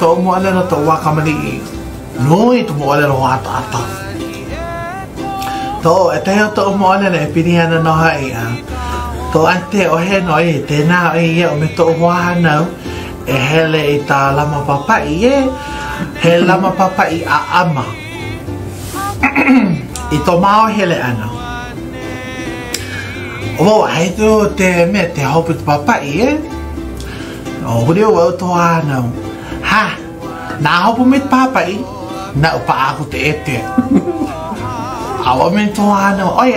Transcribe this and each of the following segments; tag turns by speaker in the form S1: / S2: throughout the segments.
S1: to mo le no to wa kamali noi to mo le ro ata to te to mo le ne piniana no hai a to ante o he noi te na e o me to wa na e hele i ta lama papa i he lama papa i a ama i to mau hele ana o ai to te me te hopu papa i o huri o to ana ha na hopu me papa i na pa aku te ete awa men to ana oi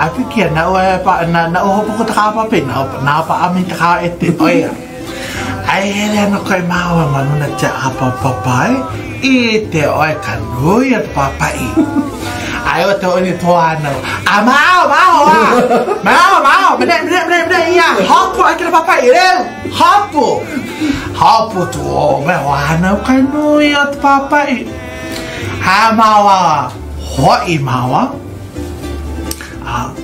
S1: a fikia na o pa na o hopu ko ta pa pe na pa amin ta ete oi ai hele no kai mau manuna cha apa papai i te oi kanui at papai ai o te oni to ana a mau me ia hopu ai ke papai re hopu tu me wa na kanui at papai ha mawa ho i mawa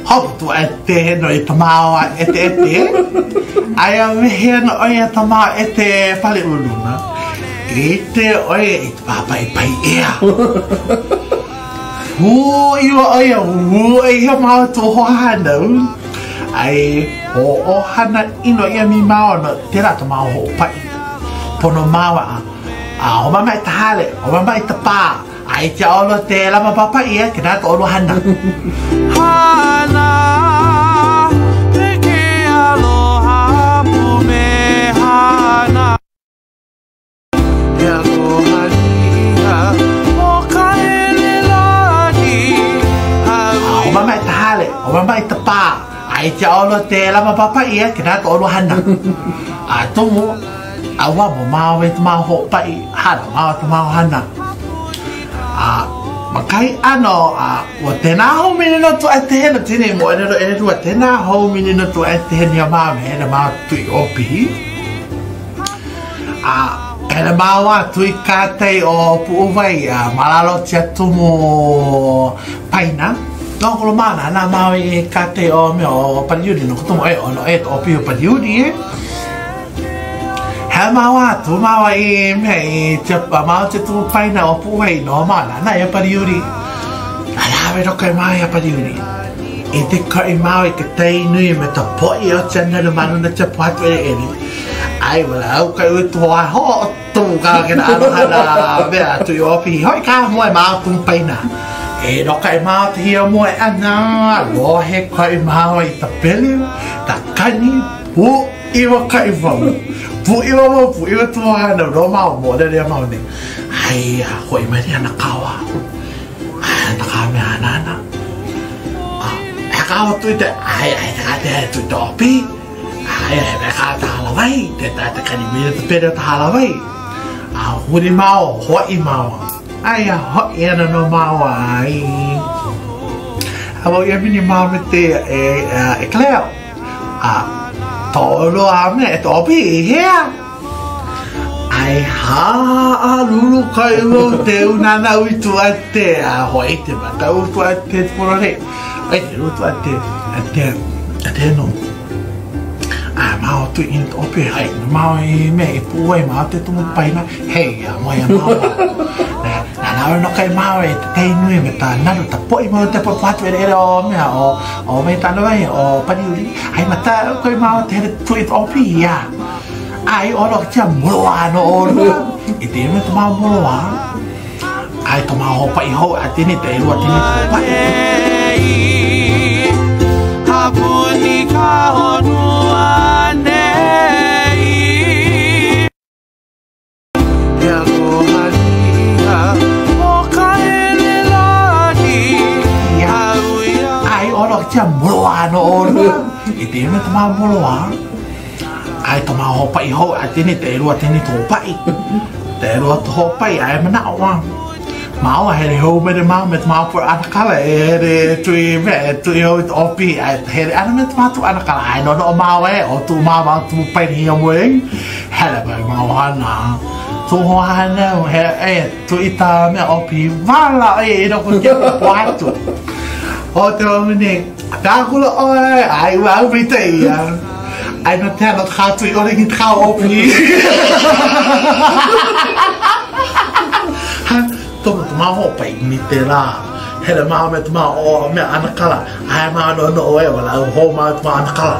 S1: hopu tu ete no i tamawa ete ai a me no oi ta ma ete pale uluna ete oi papai pai ia oi ma to hana ai o hana ino ia mi mau no tera to mau ho pai pono mawa o mama tale o mama pa ai cha o te la ma papa ia que na to lo hana hana mama pa ai cha o te la ma papa ia que na to lo hana a to mo awa mo ma we ma ho pai hana ma to ma hana makai ano o te na ho mini no to ate no tine mo e ro te na ho mini no to ate ni ma me na ma tu opi era ma wa tu ka te o pu vai malalo tia tu mo paina no ko ma na ma e ka te o me o pariudi no ko mo e no e o pi o pariudi ha ma wa tu ma wa e me te ma te tu paina o pu vai no ma na e pariudi ala ve ro kai ma e pariudi e te kai ma e ke te nui me ta po i o chana no ma no te po atu e ai wala au kai u to ho tu ka ke na ala ve tu o pi hoi ka mo ma tu paina e no kai ma te hia mo e ana lo he kai ma i ta pele ta kani pu i wa kai va pu i wa tu ana ro ma mo de ma ne ai hoi ma ni ana kawa ana ka me ana a ka o tu te ai ka te tu to pi ai me ka ta la vai te ta kani me te pele ta la vai huri ma ho i ma ai ho era no mau ai avo ia mini mau me te e Claire to lo a me to pi he ai lulu kai lo te una na u tu ate ho ite ba ta u tu ate por re ai te u tu ate no mau tu in opi ai mau me pu ai mau te tu pai na hey mo ya mau na no kai mau e te nui me ta na ta poi mau te po patu era o me ta no vai o pani ai mata kai mau te tu it opi ya ai o lo cha mo no e te me ta mau mo ai to mau pai ho a te ni te lo te ni to pai hapuni ka honu cha moloa no e te me tama moloa ai tama ho pai ho a te ni te to pai te ro to pai ai mana wa mau a he ho me de mau me tama por ana kala e de tu ho opi ai he ana me tama tu ana kala ai no mau e o tu mau tu pai ni mo en hala ba mau ana tu ho ana he tu ita me opi vala e no ko ke po o te omine ta kula oi ai wa vi te ia ai no te no khatu I ore ki khau opi ha to ma ho pai ni te la he le ma me ma o me anakala ai ma no e wala ho ma anakala